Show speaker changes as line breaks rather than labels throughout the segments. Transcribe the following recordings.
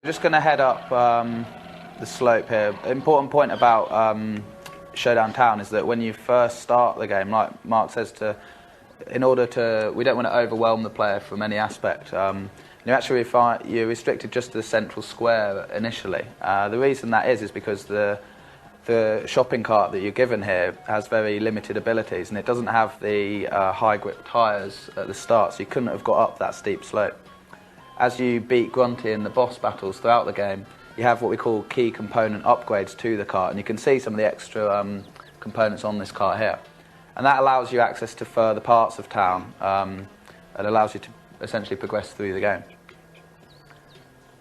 We're just going to head up the slope here. Important point about Showdown Town is that when you first start the game, like Mark says, we don't want to overwhelm the player from any aspect. You're restricted just to the central square initially. The reason that is because the shopping cart that you're given here has very limited abilities, and it doesn't have the high grip tyres at the start, so you couldn't have got up that steep slope. As you beat Grunty in the boss battles throughout the game, you have what we call key component upgrades to the cart, and you can see some of the extra components on this cart here. And that allows you access to further parts of town, and allows you to essentially progress through the game.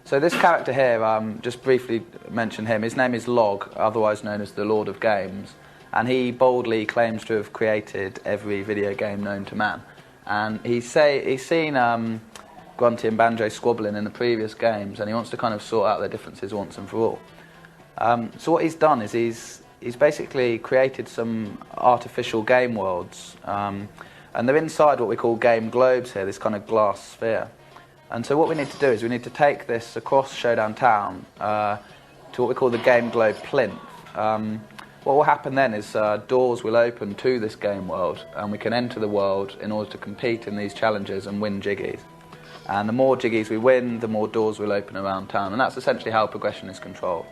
So this character here, just briefly mention him, his name is Log, otherwise known as the Lord of Games, and he boldly claims to have created every video game known to man. And he's seen Grunty and Banjo squabbling in the previous games, and he wants to kind of sort out their differences once and for all. So what he's done is he's basically created some artificial game worlds, and they're inside what we call game globes here, this kind of glass sphere. And so what we need to do is we need to take this across Showdown Town to what we call the game globe plinth. What will happen then is doors will open to this game world, and we can enter the world in order to compete in these challenges and win jiggies. And the more jiggies we win, the more doors will open around town, and that's essentially how progression is controlled.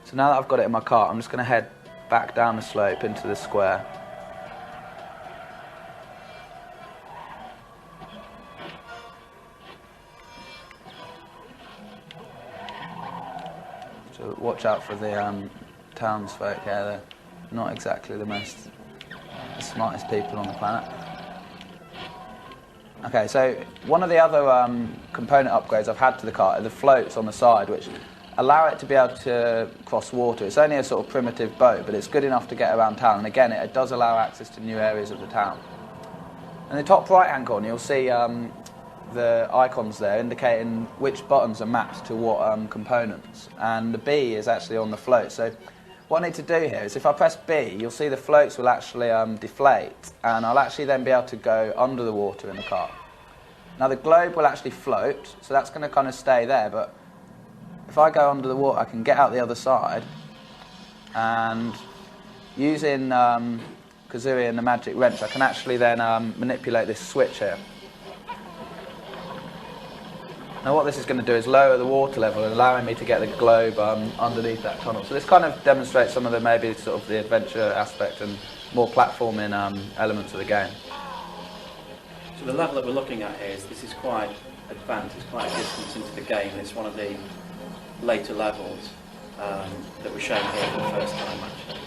So now that I've got it in my cart, I'm just going to head back down the slope into the square. So watch out for the townsfolk here. They're not exactly the smartest people on the planet. Okay, so one of the other component upgrades I've had to the cart are the floats on the side, which allow it to be able to cross water. It's only a sort of primitive boat, but it's good enough to get around town, and again, it does allow access to new areas of the town. In the top right-hand corner, you'll see the icons there indicating which buttons are mapped to what components, and the B is actually on the float. So what I need to do here is if I press B, you'll see the floats will actually deflate, and I'll actually then be able to go under the water in the cart. Now the globe will actually float, so that's going to kind of stay there, but if I go under the water, I can get out the other side, and using Kazooie and the magic wrench, I can actually then manipulate this switch here. Now what this is going to do is lower the water level and allowing me to get the globe underneath that tunnel. So this kind of demonstrates some of the maybe sort of the adventure aspect and more platforming elements of the game.
So the level that we're looking at here this is quite advanced, it's quite a distance into the game. It's one of the later levels that we're showing here for the first time actually.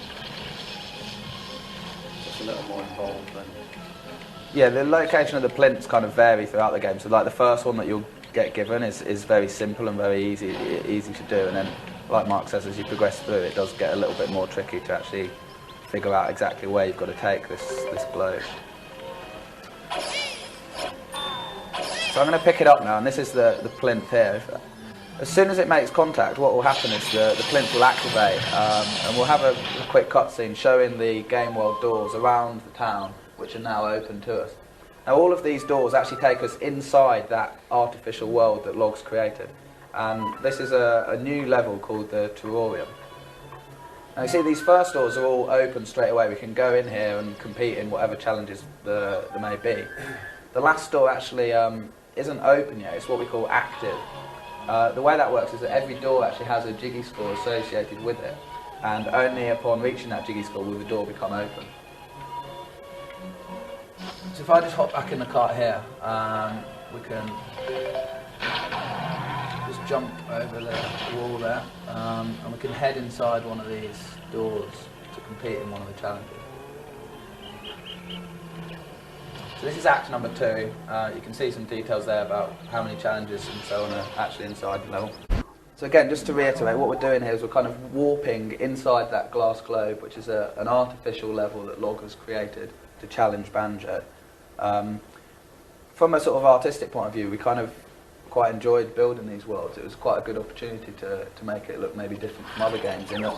So it's a little more involved than...
Yeah, the location of the plinths kind of vary throughout the game. So like the first one that you'll get given is very simple and very easy to do, and then like Mark says, as you progress through it does get a little bit more tricky to actually figure out exactly where you've got to take this globe. So I'm going to pick it up now, and this is the plinth here. As soon as it makes contact, what will happen is the plinth will activate, and we'll have a quick cutscene showing the game world doors around the town which are now open to us. Now all of these doors actually take us inside that artificial world that Log's created, and this is a new level called the Terrarium. Now you see these first doors are all open straight away. We can go in here and compete in whatever challenges there may be. The last door actually isn't open yet, it's what we call active. The way that works is that every door actually has a jiggy score associated with it, and only upon reaching that jiggy score will the door become open. So if I just hop back in the cart here, we can just jump over the wall there, and we can head inside one of these doors to compete in one of the challenges. So this is act number 2. You can see some details there about how many challenges and so on are actually inside the level. So again, just to reiterate, what we're doing here is we're kind of warping inside that glass globe, which is an artificial level that Log has created to challenge Banjo. From a sort of artistic point of view, we kind of quite enjoyed building these worlds. It was quite a good opportunity to make it look maybe different from other games in that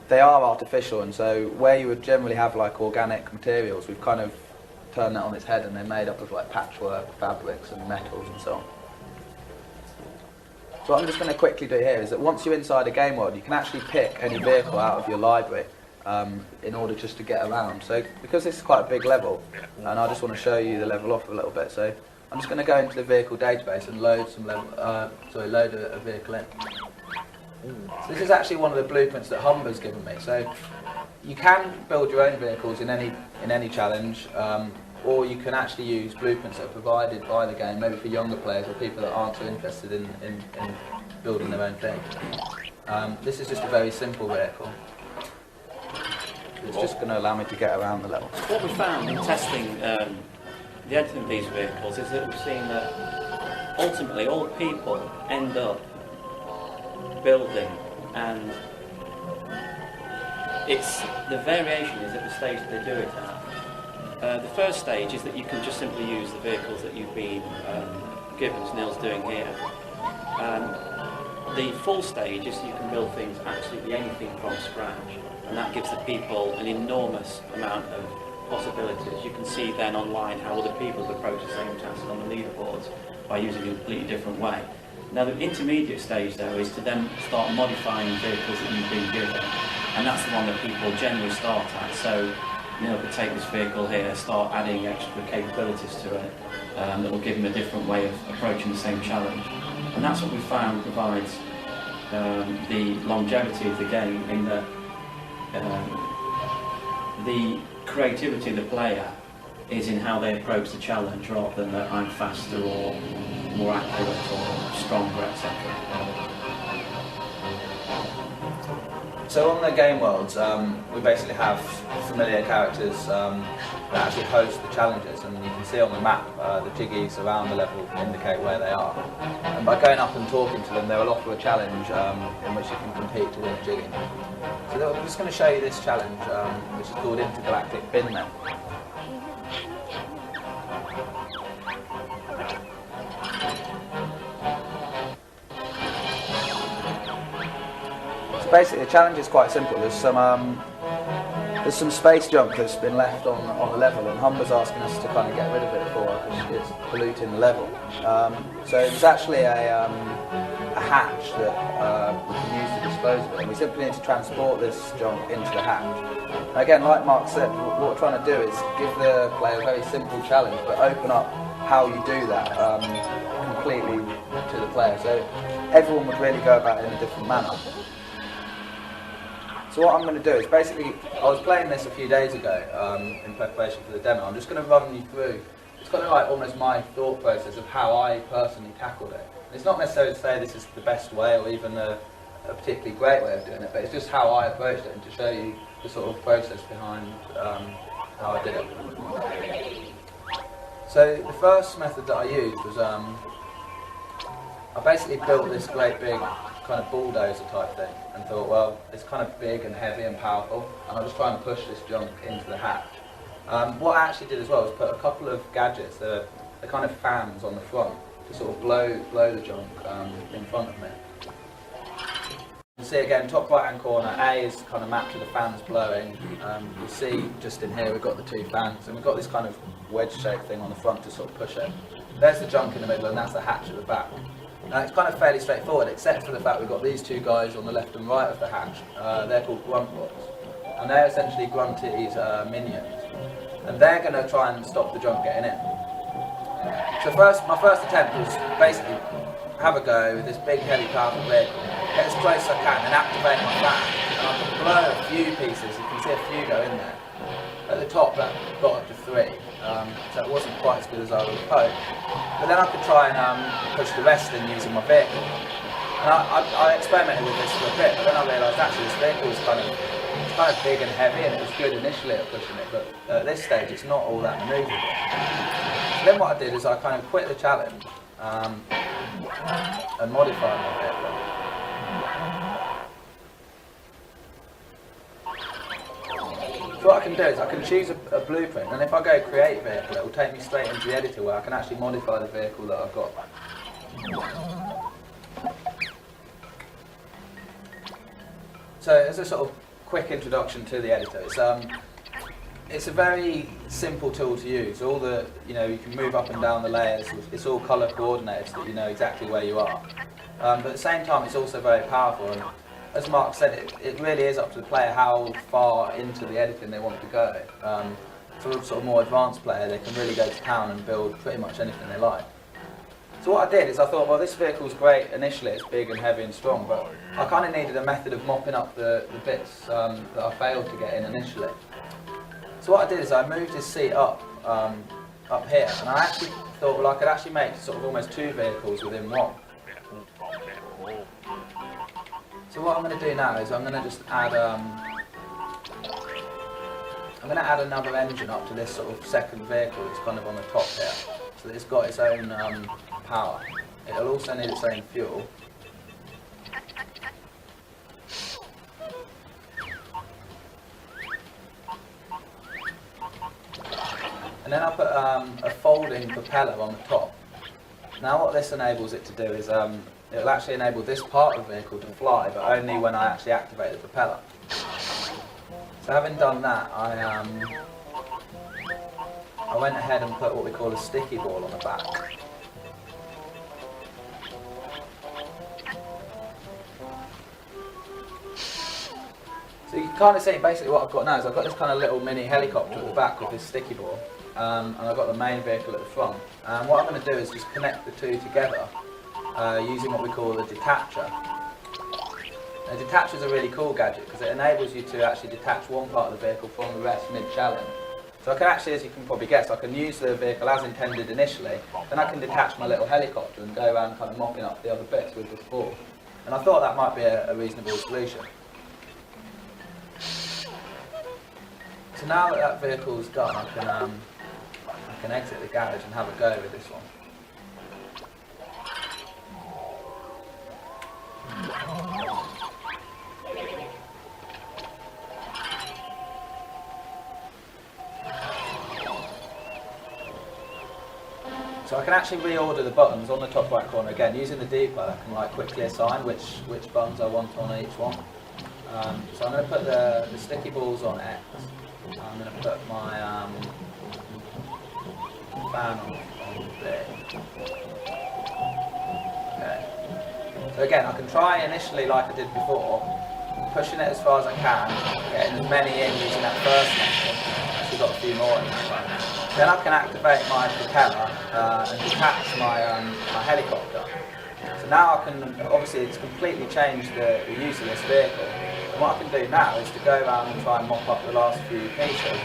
they are artificial, and so where you would generally have like organic materials, we've kind of turned that on its head, and they're made up of like patchwork, fabrics and metals and so on. So what I'm just going to quickly do here is that once you're inside a game world, you can actually pick any vehicle out of your library in order just to get around. So because this is quite a big level, and I just want to show you the level off a little bit, so I'm just going to go into the vehicle database and load load a vehicle in. So this is actually one of the blueprints that Humber's given me. So you can build your own vehicles in any challenge, or you can actually use blueprints that are provided by the game, maybe for younger players or people that aren't so interested in building their own thing. This is just a very simple vehicle. It's just going to allow me to get around the level.
What we found in testing the editing of these vehicles is that we've seen that ultimately all people end up building, and it's the variation is at the stage that they do it at. The first stage is that you can just simply use the vehicles that you've been given, as Neil's doing here. The full stage is you can build things, absolutely anything from scratch, and that gives the people an enormous amount of possibilities. You can see then online how other people have approached the same task on the leaderboards by using a completely different way. Now the intermediate stage though is to then start modifying vehicles that you've been given, and that's the one that people generally start at. So Neil could take this vehicle here, start adding extra capabilities to it that will give him a different way of approaching the same challenge. And that's what we found provides the longevity of the game, in that the creativity of the player is in how they approach the challenge, rather than that I'm faster or more accurate or stronger, etc.
So on the game worlds, we basically have familiar characters that actually host the challenges, and you can see on the map the jiggies around the level indicate where they are. And by going up and talking to them, they will offer a challenge in which you can compete to win a jigging. So I'm just going to show you this challenge, which is called Intergalactic Bin Men. Basically, the challenge is quite simple. There's some space junk that's been left on the level, and Humber's asking us to kind of get rid of it for her because it's polluting the level. So there's actually a hatch that we can use to dispose of it, and we simply need to transport this junk into the hatch. Again, like Mark said, what we're trying to do is give the player a very simple challenge, but open up how you do that completely to the player, so everyone would really go about it in a different manner. So what I'm going to do is basically, I was playing this a few days ago in preparation for the demo. I'm just going to run you through, it's kind of like almost my thought process of how I personally tackled it. It's not necessarily to say this is the best way or even a particularly great way of doing it, but it's just how I approached it and to show you the sort of process behind how I did it. So the first method that I used was, I basically built this great big kind of bulldozer type thing and thought, well, it's kind of big and heavy and powerful, and I'll just try and push this junk into the hatch. What I actually did as well was put a couple of gadgets, they're kind of fans on the front, to sort of blow the junk in front of me. You can see again, top right hand corner, A is kind of mapped to the fans blowing. You'll see just in here we've got the two fans, and we've got this kind of wedge shaped thing on the front to sort of push it. There's the junk in the middle, and that's the hatch at the back. Now it's kind of fairly straightforward, except for the fact we've got these two guys on the left and right of the hatch. They're called Gruntbots, and they're essentially Grunty's minions, and they're going to try and stop the junk getting in. So my first attempt was basically have a go with this big, heavy, powerful vehicle, get as close as I can, and activate my fan, and I can blow a few pieces. You can see a few go in there. At the top, that got up to 3, so it wasn't quite as good as I would have hoped. But then I could try and push the rest in using my vehicle. And I experimented with this for a bit, but then I realised actually this vehicle was kind of big and heavy, and it was good initially at pushing it, but at this stage it's not all that manoeuvrable. So then what I did is I kind of quit the challenge and modified my vehicle. So what I can do is I can choose a blueprint, and if I go create vehicle, it will take me straight into the editor where I can actually modify the vehicle that I've got. So as a sort of quick introduction to the editor, it's a very simple tool to use. All the, you can move up and down the layers. It's all colour coordinated so that you know exactly where you are. but at the same time it's also very powerful. And as Mark said, it really is up to the player how far into the editing they want to go. For a sort of more advanced player, they can really go to town and build pretty much anything they like. So what I did is I thought, well, this vehicle's great initially, it's big and heavy and strong, but I kind of needed a method of mopping up the bits that I failed to get in initially. So what I did is I moved his seat up here, and I actually thought, well, I could actually make sort of almost two vehicles within one. So what I'm going to do now is I'm going to just add another engine up to this sort of second vehicle that's kind of on the top here, so that it's got its own power. It'll also need its own fuel. And then I put a folding propeller on the top. Now what this enables it to do is it'll actually enable this part of the vehicle to fly, but only when I actually activate the propeller. So having done that, I went ahead and put what we call a sticky ball on the back. So you can kind of see basically what I've got now is I've got this kind of little mini helicopter at the back with this sticky ball, and I've got the main vehicle at the front. And what I'm going to do is just connect the two together using what we call a detacher. A detacher is a really cool gadget because it enables you to actually detach one part of the vehicle from the rest mid-challenge. So I can actually, as you can probably guess, I can use the vehicle as intended initially, then I can detach my little helicopter and go around kind of mopping up the other bits with this ball. And I thought that might be a reasonable solution. So now that that vehicle's done, I can exit the garage and have a go with this one. So I can actually reorder the buttons on the top right corner again using the D-pad. I can like quickly assign which buttons I want on each one. So I'm going to put the sticky balls on X. I'm going to put my fan on B. Okay. So again, I can try initially like I did before, pushing it as far as I can, getting as many in using that first method. I've actually got a few more in that one. Then I can activate my propeller and detach my helicopter. So now I can, obviously it's completely changed the use of this vehicle. And what I can do now is to go around and try and mop up the last few pieces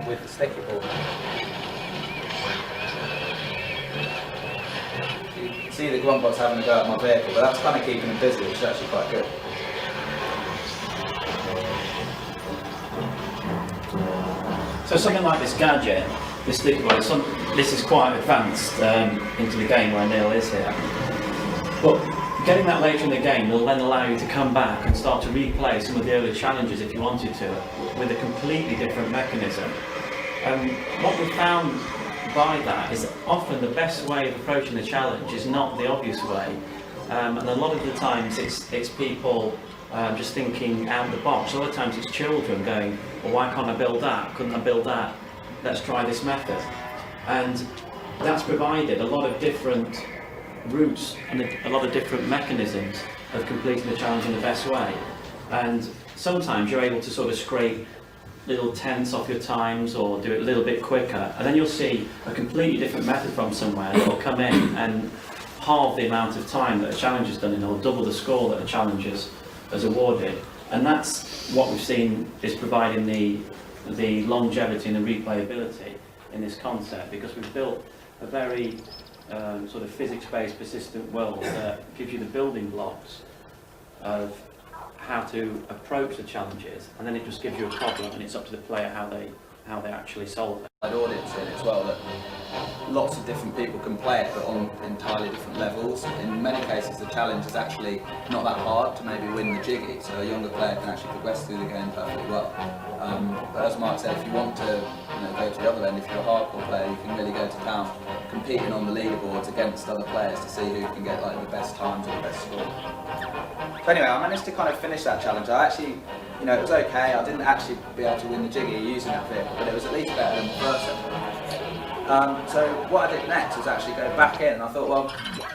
with the sticky ball. So you can see the Grumbot's having a go at my vehicle, but that's kind of keeping him busy, which is actually quite good.
So something like this gadget, this sticky ball, this is quite advanced into the game where Neil is here. But getting that later in the game will then allow you to come back and start to replay some of the early challenges if you wanted to, with a completely different mechanism. What we found by that is that often the best way of approaching the challenge is not the obvious way. And a lot of the times it's people just thinking out of the box. A lot of times it's children going, well, why can't I build that? Couldn't I build that? Let's try this method. And that's provided a lot of different routes and a lot of different mechanisms of completing the challenge in the best way. And sometimes you're able to sort of scrape little tenths off your times or do it a little bit quicker. And then you'll see a completely different method from somewhere that will come in and halve the amount of time that a challenge is done in, or double the score that a challenge has awarded. And that's what we've seen is providing the longevity and the replayability in this concept, because we've built a very sort of physics-based persistent world that gives you the building blocks of how to approach the challenges, and then it just gives you a problem and it's up to the player how they actually solve it.
An audience in it as well, that lots of different people can play it, but on entirely different levels. In many cases the challenge is actually not that hard to maybe win the jiggy, so a younger player can actually progress through the game perfectly well. But as Mark said, if you want to go to the other end, if you're a hardcore player, you can really go to town competing on the leaderboards against other players to see who can get like the best times or the best score. So anyway, I managed to kind of finish that challenge. I actually, it was okay. I didn't actually be able to win the jiggy using that vehicle, but it was at least better than the first episode. So what I did next was actually go back in, and I thought, well,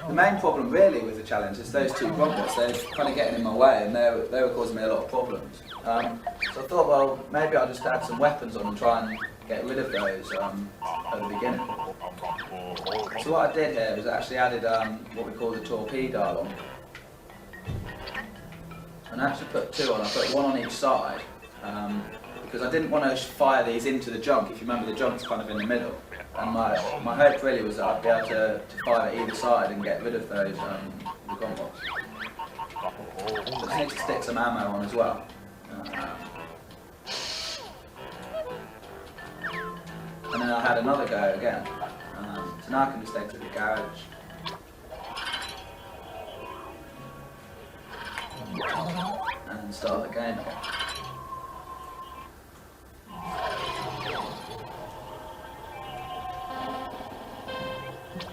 the main problem really with the challenge is those two robots. They're kind of getting in my way, and they were causing me a lot of problems. So I thought, well, maybe I'll just add some weapons on and try and get rid of those at the beginning. So what I did here was actually added what we call the torpedo on. And I actually put two on. I put one on each side because I didn't want to fire these into the junk. If you remember, the junk's kind of in the middle. And my hope really was that I'd be able to fire either side and get rid of those gun bots. So I just need to stick some ammo on as well. And then I had another go again. So now I can just exit the garage. And start the game again.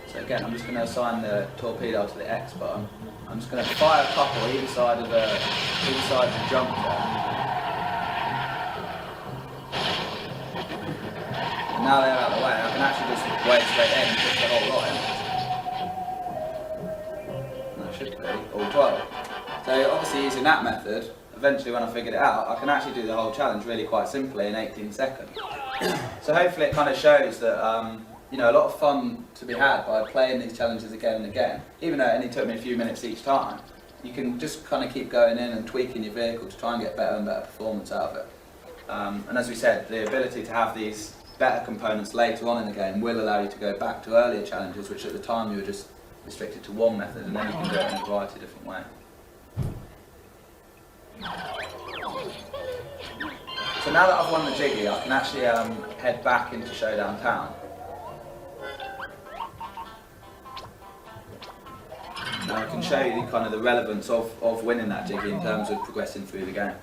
So again, I'm just going to assign the torpedo to the X button. I'm just going to fire a couple either side of the jump there. And now they're out of the way, I can actually just wade straight in and push the whole lot in. And that should be all 12. So obviously using that method, eventually when I figured it out, I can actually do the whole challenge really quite simply in 18 seconds. So hopefully it kind of shows that you know, a lot of fun to be had by playing these challenges again and again. Even though it only took me a few minutes each time, you can just kind of keep going in and tweaking your vehicle to try and get better and better performance out of it. And as we said, the ability to have these better components later on in the game will allow you to go back to earlier challenges, which at the time you were just restricted to one method, and then you can do it in a variety of different ways. So now that I've won the Jiggy, I can actually head back into Showdown Town. Now I can show you kind of the relevance of winning that Jiggy in terms of progressing through the game.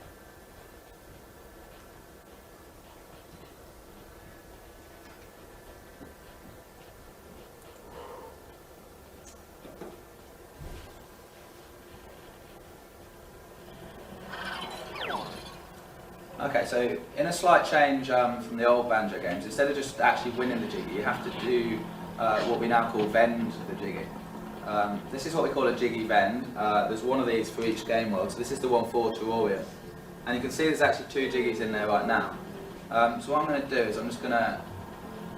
Okay, so in a slight change from the old Banjo games, instead of just actually winning the Jiggy, you have to do what we now call vend the Jiggy. This is what we call a Jiggy vend. There's one of these for each game world, so this is the one for Terrarium. And you can see there's actually two Jiggies in there right now. So what I'm going to do is I'm just going to,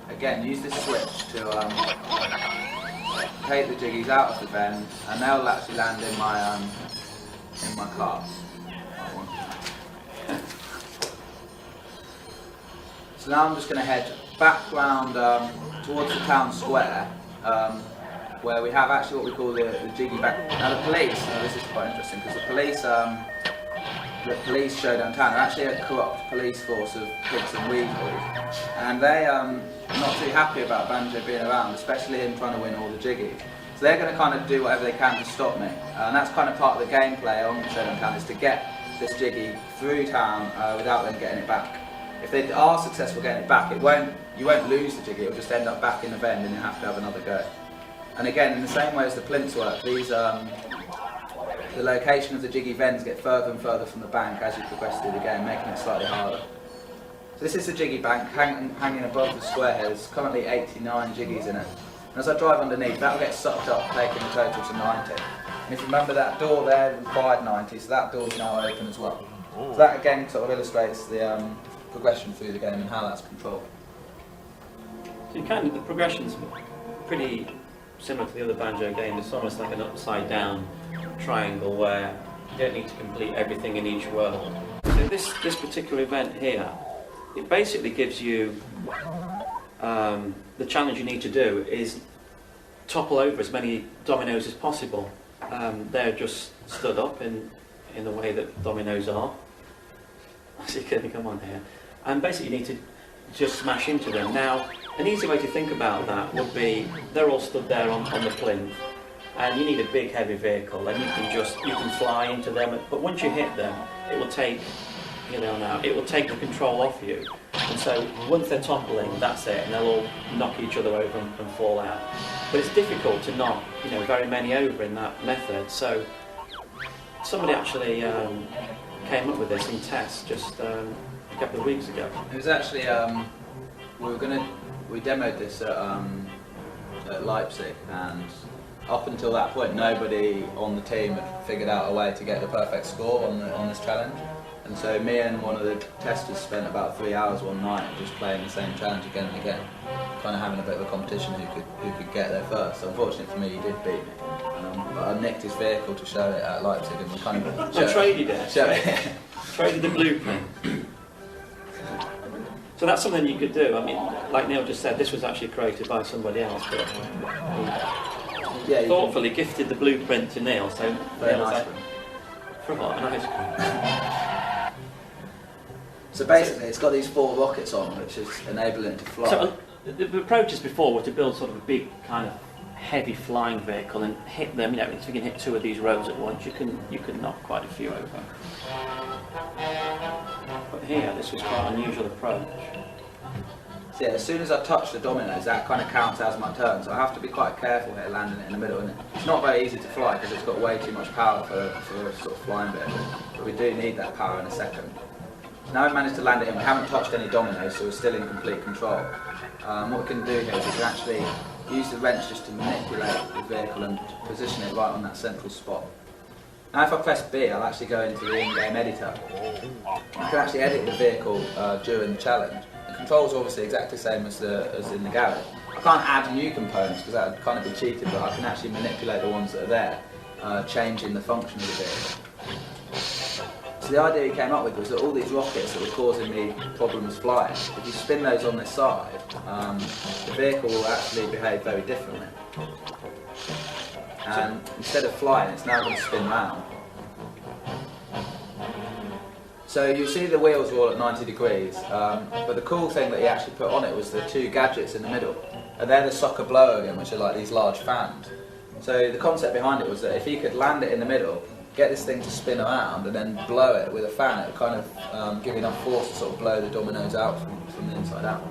again, use this switch to take the Jiggies out of the vend, and they'll actually land in my car. So now I'm just going to head back round towards the town square, where we have actually what we call the Jiggy bank. Now the police, this is quite interesting, because the police Showdown Town are actually a corrupt police force of pigs and weasels, and they are not too happy about Banjo being around, especially him trying to win all the Jiggies. So they're going to kind of do whatever they can to stop me, and that's kind of part of the gameplay on Showdown Town, is to get this Jiggy through town without them getting it back. If they are successful getting it back, you won't lose the Jiggy, it will just end up back in the vend and you have to have another go. And again, in the same way as the plinths work, these the location of the Jiggy vends get further and further from the bank as you progress through the game, making it slightly harder. So this is the Jiggy bank hanging above the square here. There's currently 89 Jiggies in it. And as I drive underneath, that will get sucked up, taking the total to 90. And if you remember, that door there required 90, so that door's now open as well. So that again sort of illustrates the progression through the game and how that's controlled.
So the progression's pretty similar to the other Banjo game. It's almost like an upside down triangle where you don't need to complete everything in each world. So this particular event here, it basically gives you the challenge you need to do is topple over as many dominoes as possible. They're just stood up in the way that dominoes are. So you can come on here. And basically you need to just smash into them. Now, an easy way to think about that would be, they're all stood there on the plinth, and you need a big heavy vehicle, and you can fly into them, but once you hit them, it will take, it will take the control off you. And so once they're toppling, that's it, and they'll all knock each other over and fall out. But it's difficult to knock, very many over in that method. So somebody actually came up with this in tests just a couple of weeks ago.
It was actually we we demoed this at Leipzig, and up until that point, nobody on the team had figured out a way to get the perfect score on this challenge. And so me and one of the testers spent about 3 hours one night just playing the same challenge again and again, kind of having a bit of a competition who could get there first. So unfortunately for me, he did beat me. But I nicked his vehicle to show it at Leipzig, and we kind of
traded it. Traded the blueprint. So that's something you could do. I mean, like Neil just said, this was actually created by somebody else, but he thoughtfully gifted the blueprint to Neil. So
very
Neil's
nice.
For what? An ice cream.
So basically, it's got these 4 rockets on, which is enabling it to fly.
So the approaches before were to build sort of a big kind of heavy flying vehicle and hit them. You know, if you can hit 2 of these rows at once, you can knock quite a few over. But here, this was quite an unusual approach.
So yeah, as soon as I touch the dominoes, that kind of counts as my turn. So I have to be quite careful here, landing it in the middle. And it's not very easy to fly because it's got way too much power for a sort of flying vehicle. But we do need that power in a second. Now we've managed to land it in, we haven't touched any dominoes, so we're still in complete control. What we can do here is we can actually use the wrench just to manipulate the vehicle and position it right on that central spot. Now if I press B, I'll actually go into the in-game editor. I can actually edit the vehicle during the challenge. The controls are obviously exactly the same as in the garage. I can't add new components because that would kind of be cheated, but I can actually manipulate the ones that are there, changing the function of the vehicle. So the idea he came up with was that all these rockets that were causing me problems flying, if you spin those on this side, the vehicle will actually behave very differently. And instead of flying, it's now going to spin round. So you see the wheels are all at 90 degrees, but the cool thing that he actually put on it was the 2 gadgets in the middle. And they're the soccer blower, which are like these large fans. So the concept behind it was that if he could land it in the middle, get this thing to spin around and then blow it with a fan, it would kind of give enough force to sort of blow the dominoes out from the inside out.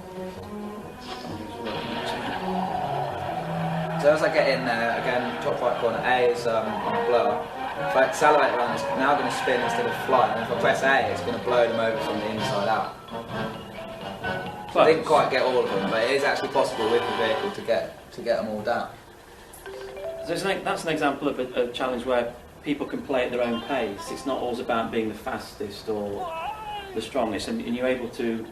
So as I get in there, again, top right corner, A is on the blower. If I accelerate around, it's now going to spin instead of fly, and if I press A, it's going to blow them over from the inside out. So I didn't quite get all of them, but it is actually possible with the vehicle to get them all down.
So that's an example of a challenge where people can play at their own pace. It's not always about being the fastest or the strongest, and you're able to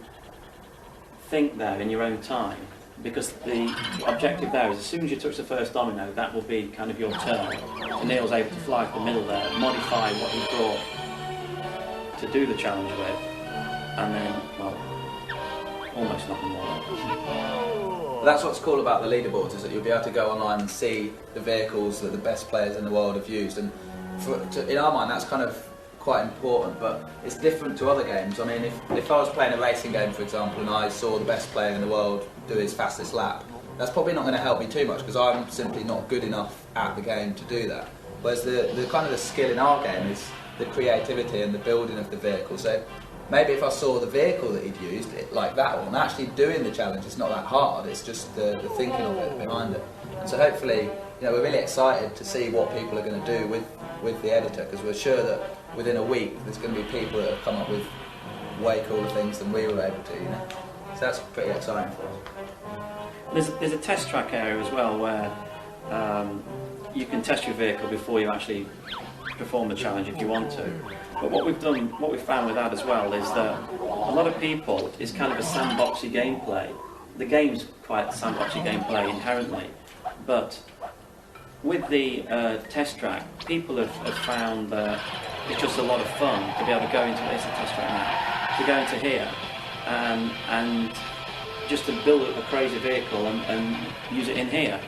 think there in your own time, because the objective there is as soon as you touch the first domino, that will be kind of your turn. And Neil's able to fly to the middle there, modify what he brought to do the challenge with, and then, well, almost knock them all out.
That's what's cool about the leaderboards, is that you'll be able to go online and see the vehicles that the best players in the world have used. And in our mind, that's kind of quite important, but it's different to other games. I mean, if I was playing a racing game, for example, and I saw the best player in the world do his fastest lap, that's probably not going to help me too much because I'm simply not good enough at the game to do that. Whereas the kind of the skill in our game is the creativity and the building of the vehicle. So maybe if I saw the vehicle that he'd used, like that one, actually doing the challenge, it's not that hard, it's just the thinking of it behind it. And so hopefully, we're really excited to see what people are going to do with the editor, because we're sure that within a week there's going to be people that have come up with way cooler things than we were able to, So that's pretty exciting for us.
There's a test track area as well where you can test your vehicle before you actually perform the challenge if you want to. But what we've found with that as well is that a lot of people, it's kind of a sandboxy gameplay. The game's quite sandboxy gameplay inherently, but with the test track, people have found that it's just a lot of fun to be able to go into this test track now, to go into here and just to build a crazy vehicle and use it in here.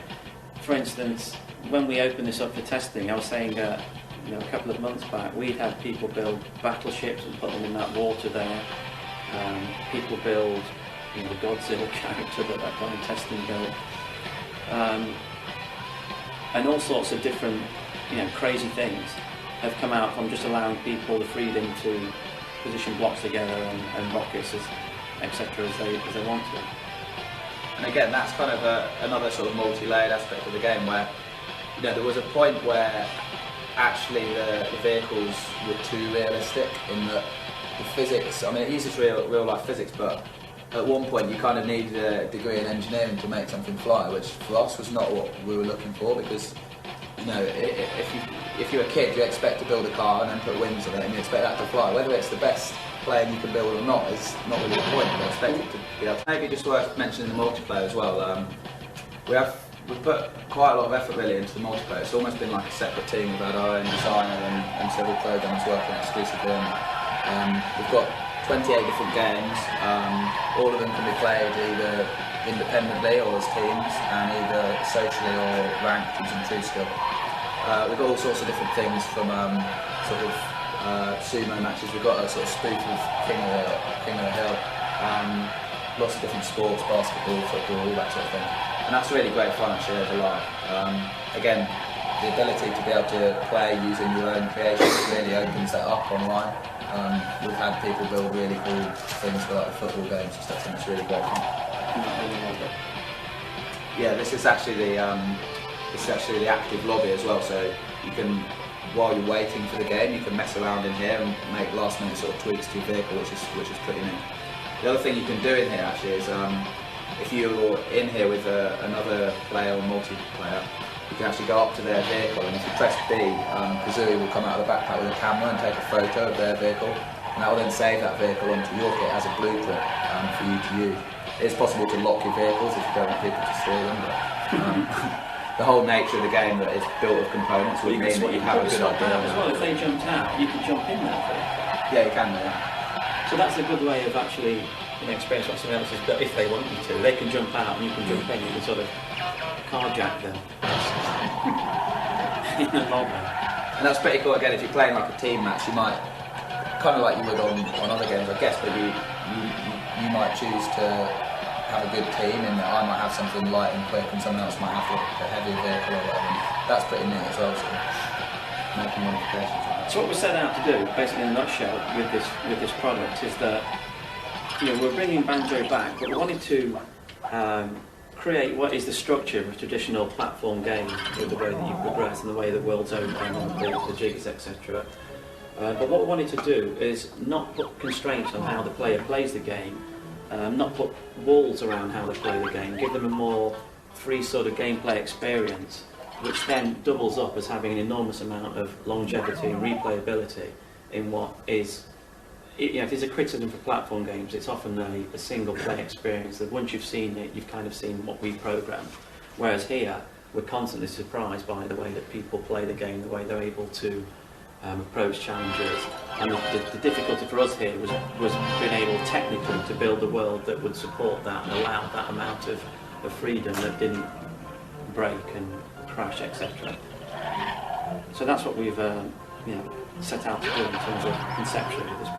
For instance, when we opened this up for testing, I was saying a couple of months back, we'd had people build battleships and put them in that water there. People build the Godzilla character that guy in testing built. And all sorts of different, crazy things have come out from just allowing people the freedom to position blocks together and rockets, etc. as they want to.
And again, that's kind of another sort of multi-layered aspect of the game where, there was a point where actually the vehicles were too realistic in that the physics. I mean, it uses real life physics, but at one point you kind of needed a degree in engineering to make something fly, which for us was not what we were looking for, because you know, if you're a kid, you expect to build a car and then put wings on it and you expect that to fly. Whether it's the best plane you can build or not is not really the point. You expect it to be able to. Maybe just worth mentioning the multiplayer as well. We've put quite a lot of effort really into the multiplayer. It's almost been like a separate team. We've had our own designer and several programmers working exclusively on it. We've got 28 different games. All of them can be played either independently or as teams, and either socially or ranked using true skill. We've got all sorts of different things from sumo matches. We've got a sort of spoof of King of the Hill. Lots of different sports, basketball, football, all that sort of thing. And that's really great fun actually over live. Again, the ability to be able to play using your own creations really opens that up online. We've had people build really cool things for like the football games and stuff, and it's really great fun. Yeah, this is actually the active lobby as well. So you can, while you're waiting for the game, you can mess around in here and make last-minute sort of tweaks to your vehicle, which is pretty neat. The other thing you can do in here actually is, if you're in here with another player or multiplayer, you can actually go up to their vehicle, and if you press B, Kazooie will come out of the backpack with a camera and take a photo of their vehicle, and that will then save that vehicle onto your kit as a blueprint for you to use. It's possible to lock your vehicles if you don't want people to steal them, but the whole nature of the game that it's built of components would mean that you have a good idea.
As well, if they jumped out, you can jump in that vehicle.
Yeah, you can, yeah.
So that's a good way of actually experience what someone else has built. If they want you to, they can jump out and you can jump in. You can sort of carjack them in the lobby.
And that's pretty cool. Again, if you're playing like a team match, you might, kind of like you would on other games, I guess, but you might choose to have a good team, and I might have something light and quick, and someone else might have a heavy vehicle or whatever. That's pretty neat as well. So making modifications.
So what we set out to do, basically in a nutshell, with this product, is that we're bringing Banjo back, but we wanted to create what is the structure of a traditional platform game, with the way that you progress and the way the worlds open and the jigs, etc. But what we wanted to do is not put constraints on how the player plays the game, not put walls around how they play the game, give them a more free sort of gameplay experience, which then doubles up as having an enormous amount of longevity and replayability in what is, if there's a criticism for platform games, it's often a single play experience that once you've seen it, you've kind of seen what we programmed. Whereas here, we're constantly surprised by the way that people play the game, the way they're able to approach challenges. And the difficulty for us here was being able technically to build a world that would support that and allow that amount of freedom that didn't break and crash, etc. So that's what we've set out to do in terms of conceptually with this.